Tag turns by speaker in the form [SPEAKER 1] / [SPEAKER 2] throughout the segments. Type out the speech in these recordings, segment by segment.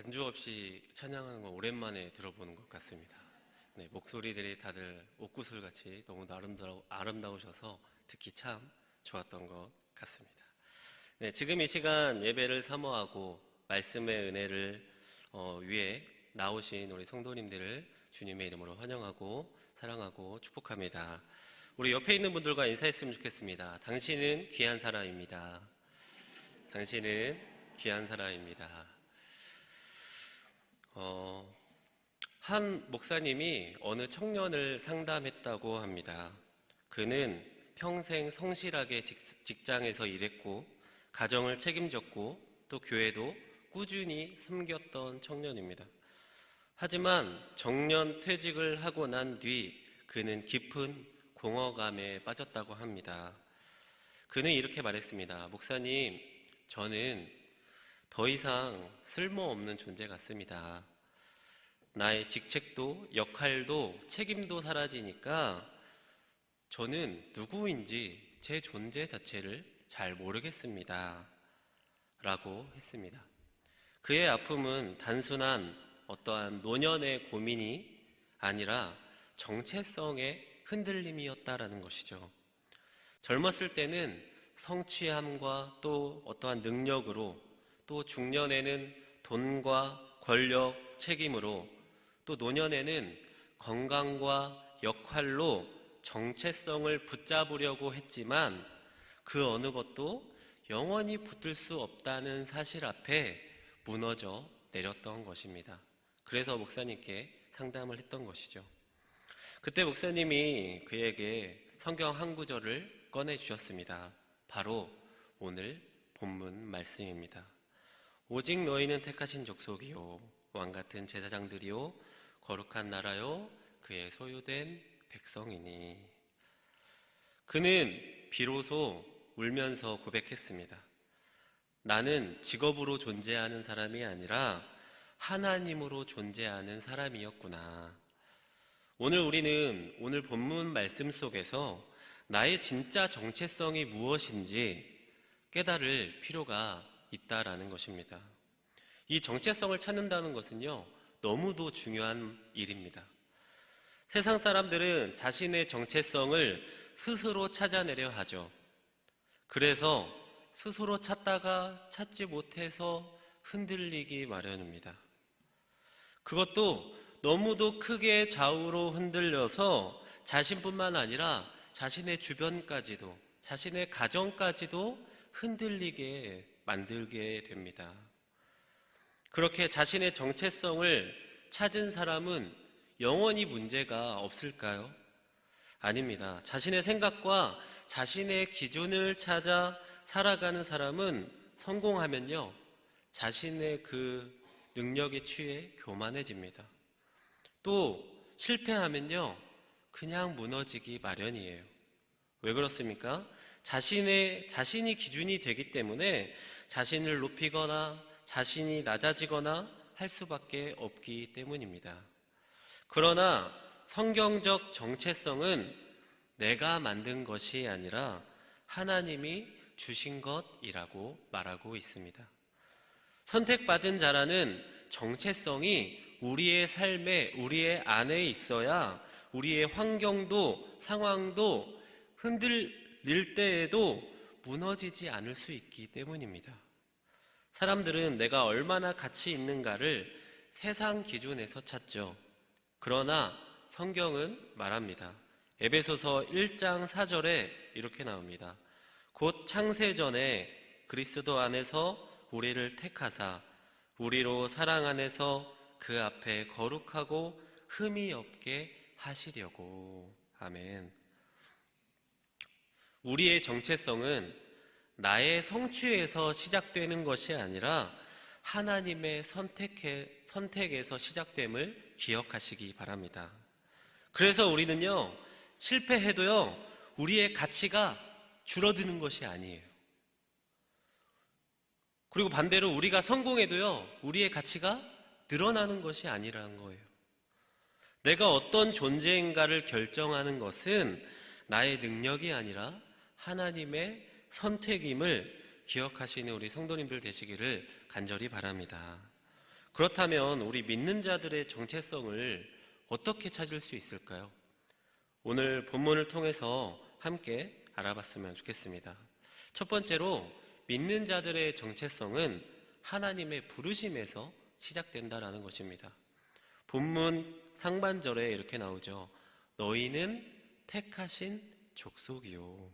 [SPEAKER 1] 반주 없이 찬양하는 건 오랜만에 들어보는 것 같습니다. 네, 목소리들이 다들 옥구슬같이 너무 아름다우셔서 듣기 참 좋았던 것 같습니다. 네, 지금 이 시간 예배를 사모하고 말씀의 은혜를 위해 나오신 우리 성도님들을 주님의 이름으로 환영하고 사랑하고 축복합니다. 우리 옆에 있는 분들과 인사했으면 좋겠습니다. 당신은 귀한 사람입니다. 당신은 귀한 사람입니다. 한 목사님이 어느 청년을 상담했다고 합니다. 그는 평생 성실하게 직장에서 일했고 가정을 책임졌고 또 교회도 꾸준히 섬겼던 청년입니다. 하지만 정년 퇴직을 하고 난 뒤 그는 깊은 공허감에 빠졌다고 합니다. 그는 이렇게 말했습니다. 목사님, 저는 더 이상 쓸모없는 존재 같습니다. 나의 직책도 역할도 책임도 사라지니까 저는 누구인지 제 존재 자체를 잘 모르겠습니다. 라고 했습니다. 그의 아픔은 단순한 어떠한 노년의 고민이 아니라 정체성의 흔들림이었다라는 것이죠. 젊었을 때는 성취함과 또 어떠한 능력으로, 또 중년에는 돈과 권력, 책임으로, 또 노년에는 건강과 역할로 정체성을 붙잡으려고 했지만 그 어느 것도 영원히 붙들 수 없다는 사실 앞에 무너져 내렸던 것입니다. 그래서 목사님께 상담을 했던 것이죠. 그때 목사님이 그에게 성경 한 구절을 꺼내주셨습니다. 바로 오늘 본문 말씀입니다. 오직 너희는 택하신 족속이요 왕같은 제사장들이요 거룩한 나라요 그의 소유된 백성이니. 그는 비로소 울면서 고백했습니다. 나는 직업으로 존재하는 사람이 아니라 하나님으로 존재하는 사람이었구나. 오늘 우리는 오늘 본문 말씀 속에서 나의 진짜 정체성이 무엇인지 깨달을 필요가 있다라는 것입니다. 이 정체성을 찾는다는 것은요, 너무도 중요한 일입니다. 세상 사람들은 자신의 정체성을 스스로 찾아내려 하죠. 그래서 스스로 찾다가 찾지 못해서 흔들리기 마련입니다. 그것도 너무도 크게 좌우로 흔들려서 자신뿐만 아니라 자신의 주변까지도, 자신의 가정까지도 흔들리게 만들게 됩니다. 그렇게 자신의 정체성을 찾은 사람은 영원히 문제가 없을까요? 아닙니다. 자신의 생각과 자신의 기준을 찾아 살아가는 사람은 성공하면요, 자신의 그 능력에 취해 교만해집니다. 또 실패하면요, 그냥 무너지기 마련이에요. 왜 그렇습니까? 자신이 기준이 되기 때문에 자신을 높이거나 자신이 낮아지거나 할 수밖에 없기 때문입니다. 그러나 성경적 정체성은 내가 만든 것이 아니라 하나님이 주신 것이라고 말하고 있습니다. 선택받은 자라는 정체성이 우리의 삶에, 우리의 안에 있어야 우리의 환경도 상황도 흔들릴 때에도 무너지지 않을 수 있기 때문입니다. 사람들은 내가 얼마나 가치 있는가를 세상 기준에서 찾죠. 그러나 성경은 말합니다. 에베소서 1장 4절에 이렇게 나옵니다. 곧 창세전에 그리스도 안에서 우리를 택하사 우리로 사랑 안에서 그 앞에 거룩하고 흠이 없게 하시려고. 아멘. 우리의 정체성은 나의 성취에서 시작되는 것이 아니라 하나님의 선택에서 시작됨을 기억하시기 바랍니다. 그래서 우리는요, 실패해도요, 우리의 가치가 줄어드는 것이 아니에요. 그리고 반대로 우리가 성공해도요, 우리의 가치가 늘어나는 것이 아니라는 거예요. 내가 어떤 존재인가를 결정하는 것은 나의 능력이 아니라 하나님의 선택임을 기억하시는 우리 성도님들 되시기를 간절히 바랍니다. 그렇다면 우리 믿는 자들의 정체성을 어떻게 찾을 수 있을까요? 오늘 본문을 통해서 함께 알아봤으면 좋겠습니다. 첫 번째로 믿는 자들의 정체성은 하나님의 부르심에서 시작된다라는 것입니다. 본문 상반절에 이렇게 나오죠. 너희는 택하신 족속이요.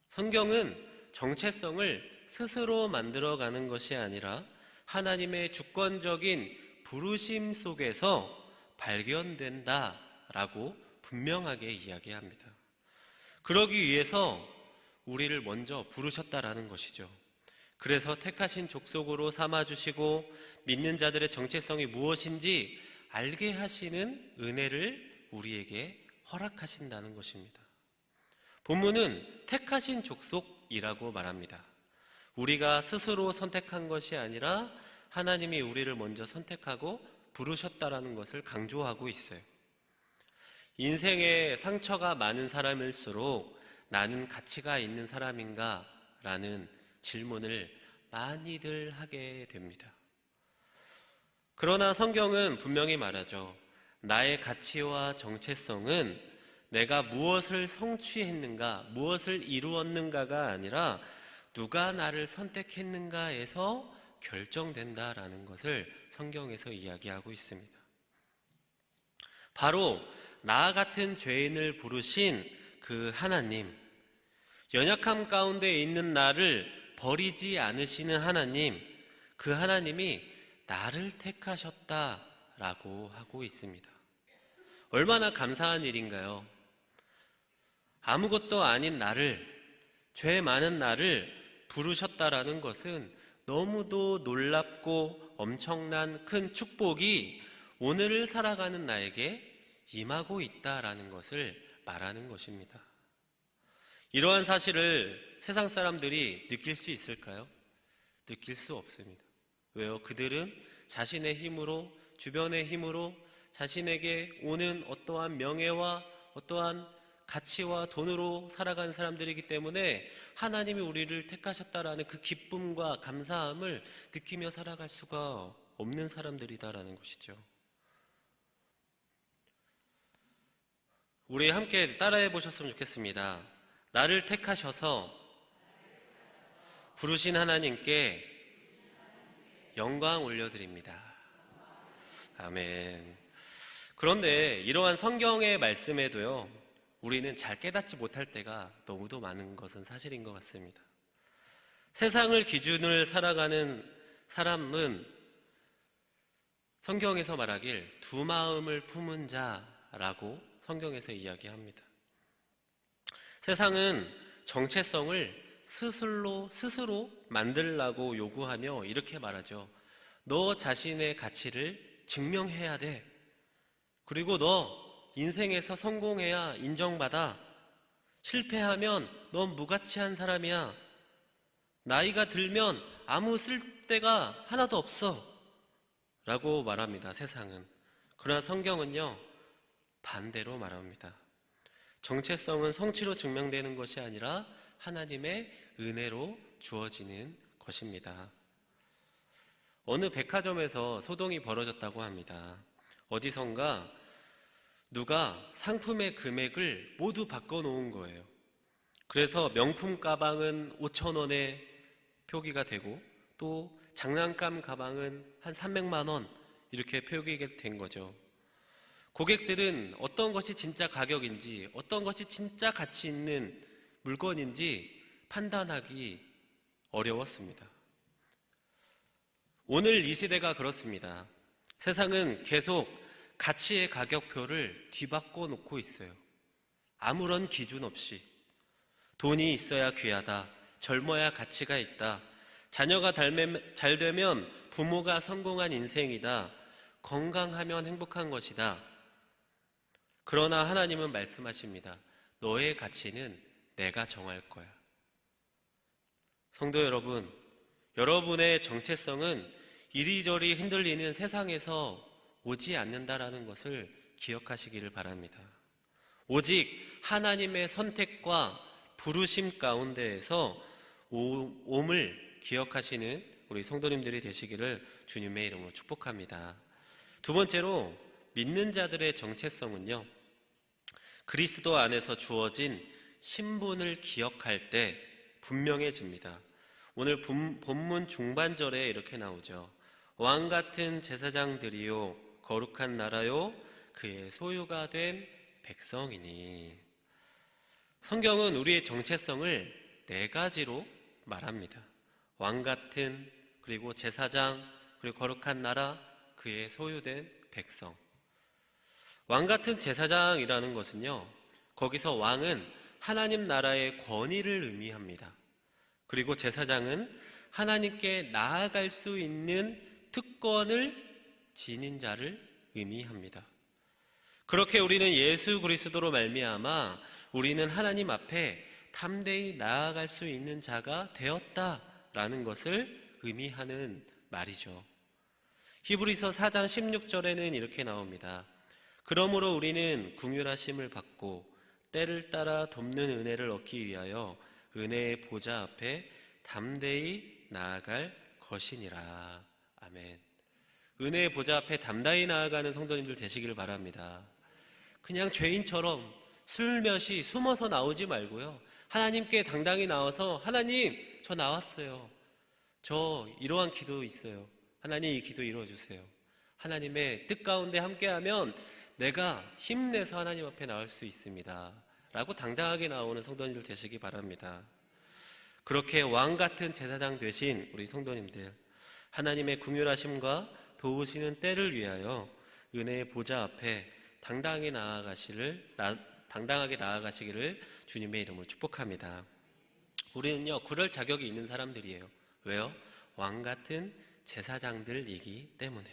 [SPEAKER 1] 성경은 정체성을 스스로 만들어가는 것이 아니라 하나님의 주권적인 부르심 속에서 발견된다라고 분명하게 이야기합니다. 그러기 위해서 우리를 먼저 부르셨다라는 것이죠. 그래서 택하신 족속으로 삼아주시고 믿는 자들의 정체성이 무엇인지 알게 하시는 은혜를 우리에게 허락하신다는 것입니다. 본문은 택하신 족속이라고 말합니다. 우리가 스스로 선택한 것이 아니라 하나님이 우리를 먼저 선택하고 부르셨다라는 것을 강조하고 있어요. 인생에 상처가 많은 사람일수록 나는 가치가 있는 사람인가? 라는 질문을 많이들 하게 됩니다. 그러나 성경은 분명히 말하죠. 나의 가치와 정체성은 내가 무엇을 성취했는가, 무엇을 이루었는가가 아니라 누가 나를 선택했는가에서 결정된다라는 것을 성경에서 이야기하고 있습니다. 바로 나 같은 죄인을 부르신 그 하나님, 연약함 가운데 있는 나를 버리지 않으시는 하나님, 그 하나님이 나를 택하셨다라고 하고 있습니다. 얼마나 감사한 일인가요? 아무것도 아닌 나를, 죄 많은 나를 부르셨다라는 것은 너무도 놀랍고 엄청난 큰 축복이 오늘을 살아가는 나에게 임하고 있다라는 것을 말하는 것입니다. 이러한 사실을 세상 사람들이 느낄 수 있을까요? 느낄 수 없습니다. 왜요? 그들은 자신의 힘으로, 주변의 힘으로 자신에게 오는 어떠한 명예와 어떠한 가치와 돈으로 살아가는 사람들이기 때문에 하나님이 우리를 택하셨다라는 그 기쁨과 감사함을 느끼며 살아갈 수가 없는 사람들이다라는 것이죠. 우리 함께 따라해 보셨으면 좋겠습니다. 나를 택하셔서 부르신 하나님께 영광 올려드립니다. 아멘. 그런데 이러한 성경의 말씀에도요, 우리는 잘 깨닫지 못할 때가 너무도 많은 것은 사실인 것 같습니다. 세상을 기준을 살아가는 사람은 성경에서 말하길 두 마음을 품은 자라고 성경에서 이야기합니다. 세상은 정체성을 스스로 만들라고 요구하며 이렇게 말하죠. 너 자신의 가치를 증명해야 돼. 그리고 너 인생에서 성공해야 인정받아. 실패하면 넌 무가치한 사람이야. 나이가 들면 아무 쓸데가 하나도 없어. 라고 말합니다, 세상은. 그러나 성경은요, 반대로 말합니다. 정체성은 성취로 증명되는 것이 아니라 하나님의 은혜로 주어지는 것입니다. 어느 백화점에서 소동이 벌어졌다고 합니다. 어디선가 누가 상품의 금액을 모두 바꿔놓은 거예요. 그래서 명품 가방은 5,000원에 표기가 되고 또 장난감 가방은 한 300만 원 이렇게 표기가 된 거죠. 고객들은 어떤 것이 진짜 가격인지, 어떤 것이 진짜 가치 있는 물건인지 판단하기 어려웠습니다. 오늘 이 시대가 그렇습니다. 세상은 계속 가치의 가격표를 뒤바꿔 놓고 있어요. 아무런 기준 없이. 돈이 있어야 귀하다. 젊어야 가치가 있다. 자녀가 잘 되면 부모가 성공한 인생이다. 건강하면 행복한 것이다. 그러나 하나님은 말씀하십니다. 너의 가치는 내가 정할 거야. 성도 여러분, 여러분의 정체성은 이리저리 흔들리는 세상에서 오지 않는다라는 것을 기억하시기를 바랍니다. 오직 하나님의 선택과 부르심 가운데에서 옴을 기억하시는 우리 성도님들이 되시기를 주님의 이름으로 축복합니다. 두 번째로 믿는 자들의 정체성은요, 그리스도 안에서 주어진 신분을 기억할 때 분명해집니다. 오늘 본문 중반절에 이렇게 나오죠. 왕 같은 제사장들이요 거룩한 나라요 그의 소유가 된 백성이니. 성경은 우리의 정체성을 네 가지로 말합니다. 왕 같은, 그리고 제사장, 그리고 거룩한 나라, 그의 소유된 백성. 왕 같은 제사장이라는 것은요, 거기서 왕은 하나님 나라의 권위를 의미합니다. 그리고 제사장은 하나님께 나아갈 수 있는 특권을 지닌 자를 의미합니다. 그렇게 우리는 예수 그리스도로 말미암아 우리는 하나님 앞에 담대히 나아갈 수 있는 자가 되었다라는 것을 의미하는 말이죠. 히브리서 4장 16절에는 이렇게 나옵니다. 그러므로 우리는 긍휼하심을 받고 때를 따라 돕는 은혜를 얻기 위하여 은혜의 보좌 앞에 담대히 나아갈 것이니라. 아멘. 은혜의 보좌 앞에 담대히 나아가는 성도님들 되시기를 바랍니다. 그냥 죄인처럼 슬며시 숨어서 나오지 말고요, 하나님께 당당히 나와서 하나님, 저 나왔어요. 저 이러한 기도 있어요. 하나님, 이 기도 이루어주세요. 하나님의 뜻 가운데 함께하면 내가 힘내서 하나님 앞에 나올 수 있습니다 라고 당당하게 나오는 성도님들 되시기 바랍니다. 그렇게 왕같은 제사장 되신 우리 성도님들, 하나님의 긍휼하심과 도우시는 때를 위하여 은혜의 보좌 앞에 당당하게 나아가시기를 주님의 이름으로 축복합니다. 우리는요, 그럴 자격이 있는 사람들이에요. 왜요? 왕같은 제사장들이기 때문에.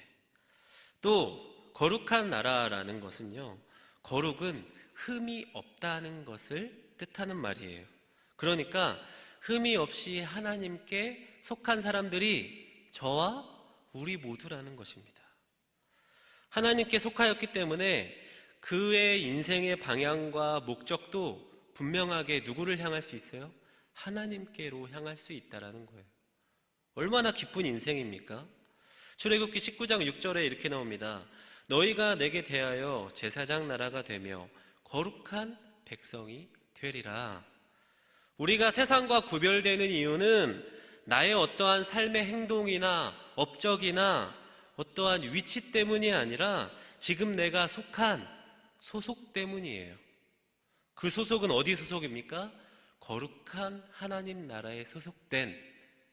[SPEAKER 1] 또 거룩한 나라라는 것은요, 거룩은 흠이 없다는 것을 뜻하는 말이에요. 그러니까 흠이 없이 하나님께 속한 사람들이 저와 우리 모두라는 것입니다. 하나님께 속하였기 때문에 그의 인생의 방향과 목적도 분명하게 누구를 향할 수 있어요? 하나님께로 향할 수 있다라는 거예요. 얼마나 기쁜 인생입니까? 출애굽기 19장 6절에 이렇게 나옵니다. 너희가 내게 대하여 제사장 나라가 되며 거룩한 백성이 되리라. 우리가 세상과 구별되는 이유는 나의 어떠한 삶의 행동이나 업적이나 어떠한 위치 때문이 아니라 지금 내가 속한 소속 때문이에요. 그 소속은 어디 소속입니까? 거룩한 하나님 나라에 소속된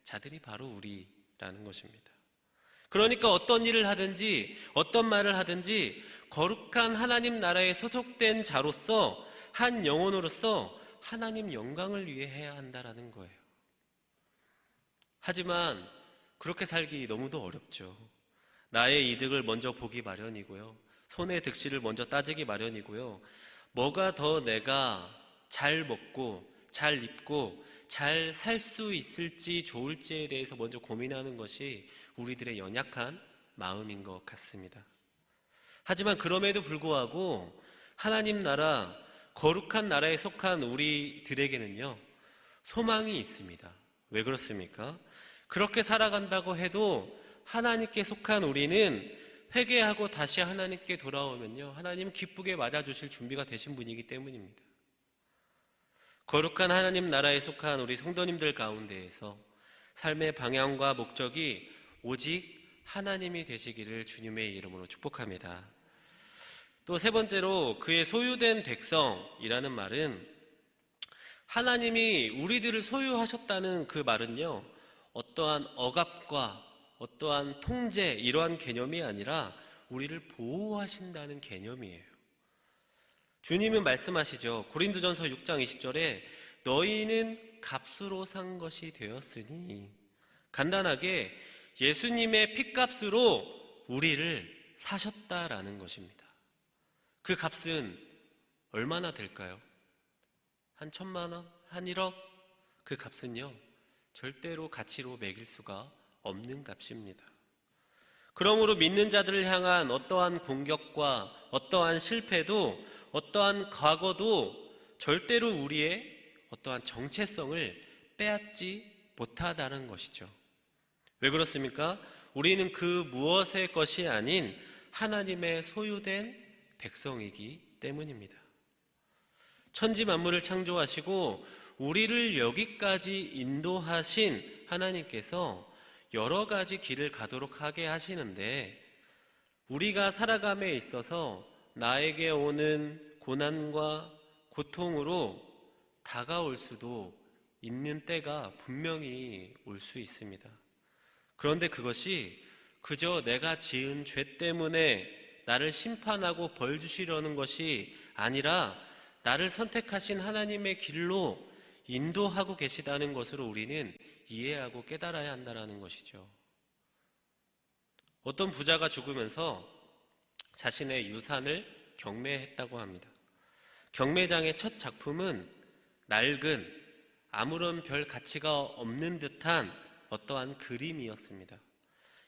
[SPEAKER 1] 자들이 바로 우리라는 것입니다. 그러니까 어떤 일을 하든지 어떤 말을 하든지 거룩한 하나님 나라에 소속된 자로서, 한 영혼으로서 하나님 영광을 위해 해야 한다라는 거예요. 하지만 그렇게 살기 너무도 어렵죠. 나의 이득을 먼저 보기 마련이고요, 손의 득실을 먼저 따지기 마련이고요, 뭐가 더 내가 잘 먹고 잘 입고 잘 살 수 있을지 좋을지에 대해서 먼저 고민하는 것이 우리들의 연약한 마음인 것 같습니다. 하지만 그럼에도 불구하고 하나님 나라, 거룩한 나라에 속한 우리들에게는요, 소망이 있습니다. 왜 그렇습니까? 그렇게 살아간다고 해도 하나님께 속한 우리는 회개하고 다시 하나님께 돌아오면요, 하나님 기쁘게 맞아주실 준비가 되신 분이기 때문입니다. 거룩한 하나님 나라에 속한 우리 성도님들 가운데에서 삶의 방향과 목적이 오직 하나님이 되시기를 주님의 이름으로 축복합니다. 또 세 번째로 그의 소유된 백성이라는 말은, 하나님이 우리들을 소유하셨다는 그 말은요, 어떠한 억압과 어떠한 통제, 이러한 개념이 아니라 우리를 보호하신다는 개념이에요. 주님은 말씀하시죠. 고린도전서 6장 20절에 너희는 값으로 산 것이 되었으니, 간단하게 예수님의 핏값으로 우리를 사셨다라는 것입니다. 그 값은 얼마나 될까요? 한 1,000만 원? 한 1억? 그 값은요, 절대로 가치로 매길 수가 없는 값입니다. 그러므로 믿는 자들을 향한 어떠한 공격과 어떠한 실패도, 어떠한 과거도 절대로 우리의 어떠한 정체성을 빼앗지 못하다는 것이죠. 왜 그렇습니까? 우리는 그 무엇의 것이 아닌 하나님의 소유된 백성이기 때문입니다. 천지 만물을 창조하시고 우리를 여기까지 인도하신 하나님께서 여러 가지 길을 가도록 하게 하시는데, 우리가 살아감에 있어서 나에게 오는 고난과 고통으로 다가올 수도 있는 때가 분명히 올 수 있습니다. 그런데 그것이 그저 내가 지은 죄 때문에 나를 심판하고 벌 주시려는 것이 아니라 나를 선택하신 하나님의 길로 인도하고 계시다는 것으로 우리는 이해하고 깨달아야 한다는 것이죠. 어떤 부자가 죽으면서 자신의 유산을 경매했다고 합니다. 경매장의 첫 작품은 낡은, 아무런 별 가치가 없는 듯한 어떠한 그림이었습니다.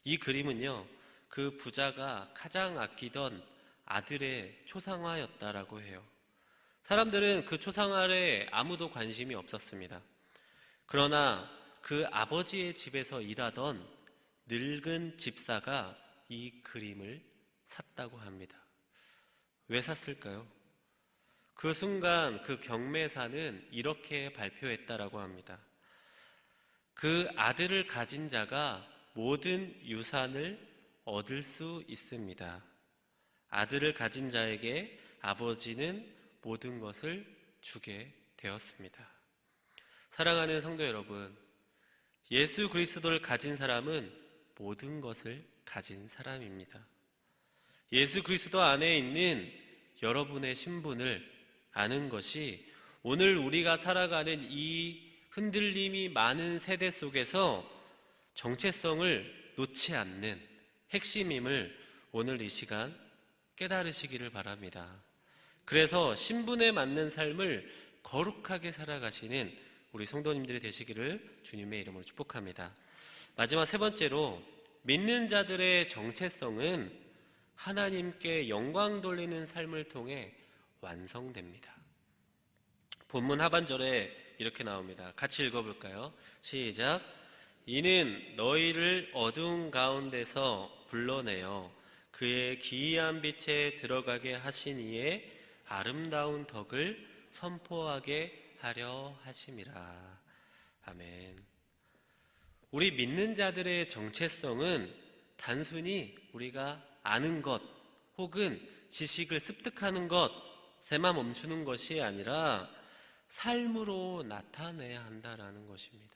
[SPEAKER 1] 이 그림은요, 그 부자가 가장 아끼던 아들의 초상화였다라고 해요. 사람들은 그 초상화에 아무도 관심이 없었습니다. 그러나 그 아버지의 집에서 일하던 늙은 집사가 이 그림을 샀다고 합니다. 왜 샀을까요? 그 순간 그 경매사는 이렇게 발표했다라고 합니다. 그 아들을 가진 자가 모든 유산을 얻을 수 있습니다. 아들을 가진 자에게 아버지는 모든 것을 주게 되었습니다. 사랑하는 성도 여러분, 예수 그리스도를 가진 사람은 모든 것을 가진 사람입니다. 예수 그리스도 안에 있는 여러분의 신분을 아는 것이 오늘 우리가 살아가는 이 흔들림이 많은 세대 속에서 정체성을 놓지 않는 핵심임을 오늘 이 시간 깨달으시기를 바랍니다. 그래서 신분에 맞는 삶을 거룩하게 살아가시는 우리 성도님들이 되시기를 주님의 이름으로 축복합니다. 마지막 세 번째로, 믿는 자들의 정체성은 하나님께 영광 돌리는 삶을 통해 완성됩니다. 본문 하반절에 이렇게 나옵니다. 같이 읽어볼까요? 시작. 이는 너희를 어두운 가운데서 불러내어 그의 기이한 빛에 들어가게 하신 이의 아름다운 덕을 선포하게 하려 하심이라. 아멘. 우리 믿는 자들의 정체성은 단순히 우리가 아는 것 혹은 지식을 습득하는 것에만 멈추는 것이 아니라 삶으로 나타내야 한다라는 것입니다.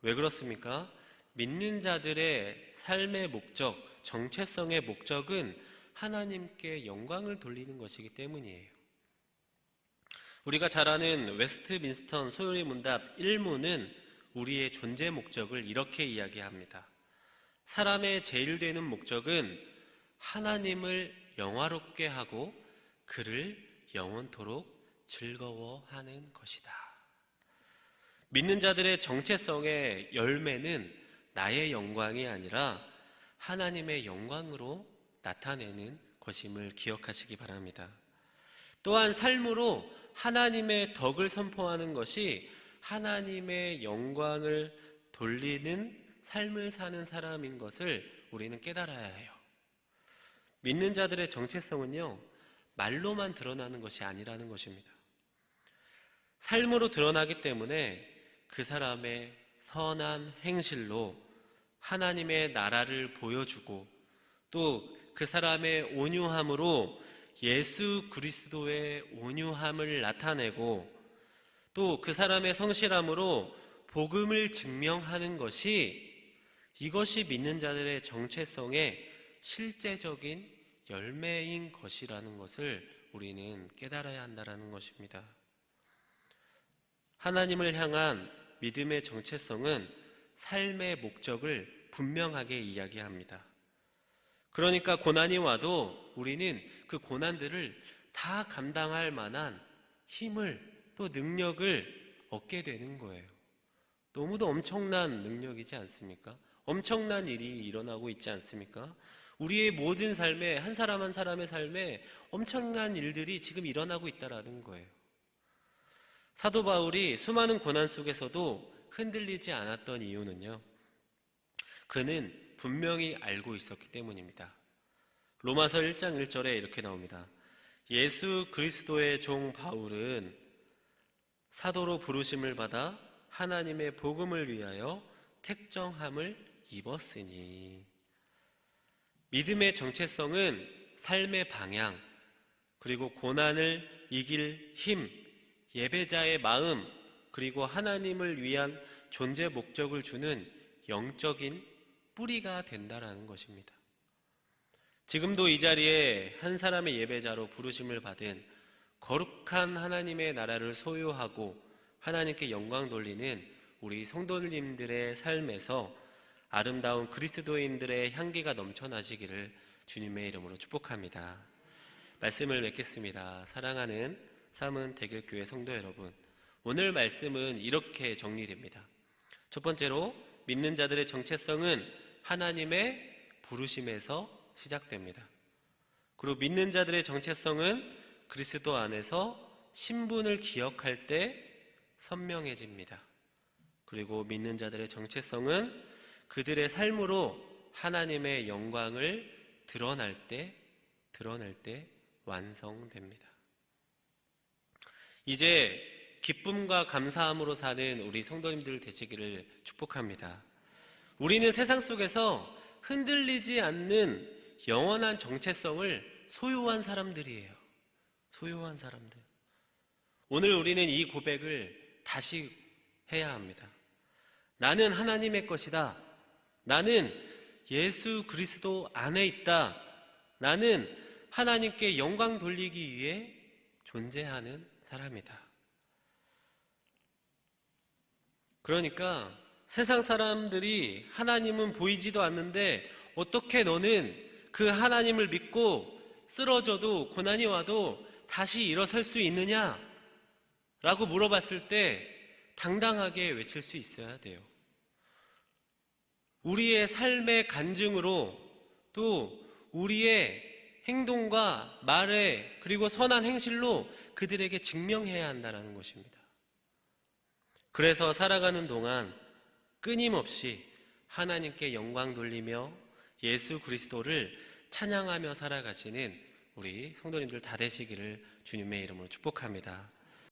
[SPEAKER 1] 왜 그렇습니까? 믿는 자들의 삶의 목적, 정체성의 목적은 하나님께 영광을 돌리는 것이기 때문이에요. 우리가 잘 아는 웨스트민스터 소요리 문답 1문은 우리의 존재 목적을 이렇게 이야기합니다. 사람의 제일 되는 목적은 하나님을 영화롭게 하고 그를 영원토록 즐거워하는 것이다. 믿는 자들의 정체성의 열매는 나의 영광이 아니라 하나님의 영광으로 나타내는 것임을 기억하시기 바랍니다. 또한 삶으로 하나님의 덕을 선포하는 것이 하나님의 영광을 돌리는 삶을 사는 사람인 것을 우리는 깨달아야 해요. 믿는 자들의 정체성은요, 말로만 드러나는 것이 아니라는 것입니다. 삶으로 드러나기 때문에 그 사람의 선한 행실로 하나님의 나라를 보여주고, 또 그 사람의 온유함으로 예수 그리스도의 온유함을 나타내고, 또 그 사람의 성실함으로 복음을 증명하는 것이, 이것이 믿는 자들의 정체성의 실제적인 열매인 것이라는 것을 우리는 깨달아야 한다는 것입니다. 하나님을 향한 믿음의 정체성은 삶의 목적을 분명하게 이야기합니다. 그러니까 고난이 와도 우리는 그 고난들을 다 감당할 만한 힘을, 또 능력을 얻게 되는 거예요. 너무도 엄청난 능력이지 않습니까? 엄청난 일이 일어나고 있지 않습니까? 우리의 모든 삶에, 한 사람 한 사람의 삶에 엄청난 일들이 지금 일어나고 있다라는 거예요. 사도 바울이 수많은 고난 속에서도 흔들리지 않았던 이유는요, 그는 분명히 알고 있었기 때문입니다. 로마서 1장 1절에 이렇게 나옵니다. 예수 그리스도의 종 바울은 사도로 부르심을 받아 하나님의 복음을 위하여 택정함을 입었으니. 믿음의 정체성은 삶의 방향, 그리고 고난을 이길 힘, 예배자의 마음, 그리고 하나님을 위한 존재 목적을 주는 영적인 뿌리가 된다라는 것입니다. 지금도 이 자리에 한 사람의 예배자로 부르심을 받은 거룩한 하나님의 나라를 소유하고 하나님께 영광 돌리는 우리 성도님들의 삶에서 아름다운 그리스도인들의 향기가 넘쳐나시기를 주님의 이름으로 축복합니다. 말씀을 맺겠습니다. 사랑하는 삼은 대길교회 성도 여러분, 오늘 말씀은 이렇게 정리됩니다. 첫 번째로 믿는 자들의 정체성은 하나님의 부르심에서 시작됩니다. 그리고 믿는 자들의 정체성은 그리스도 안에서 신분을 기억할 때 선명해집니다. 그리고 믿는 자들의 정체성은 그들의 삶으로 하나님의 영광을 드러낼 때 완성됩니다. 이제 기쁨과 감사함으로 사는 우리 성도님들 되시기를 축복합니다. 우리는 세상 속에서 흔들리지 않는 영원한 정체성을 소유한 사람들이에요. 소유한 사람들. 오늘 우리는 이 고백을 다시 해야 합니다. 나는 하나님의 것이다. 나는 예수 그리스도 안에 있다. 나는 하나님께 영광 돌리기 위해 존재하는 사람이다. 그러니까 세상 사람들이 하나님은 보이지도 않는데 어떻게 너는 그 하나님을 믿고 쓰러져도 고난이 와도 다시 일어설 수 있느냐? 라고 물어봤을 때 당당하게 외칠 수 있어야 돼요. 우리의 삶의 간증으로 또 우리의 행동과 말에 그리고 선한 행실로 그들에게 증명해야 한다는 것입니다. 그래서 살아가는 동안 끊임없이 하나님께 영광 돌리며 예수 그리스도를 찬양하며 살아가시는 우리 성도님들 다 되시기를 주님의 이름으로 축복합니다.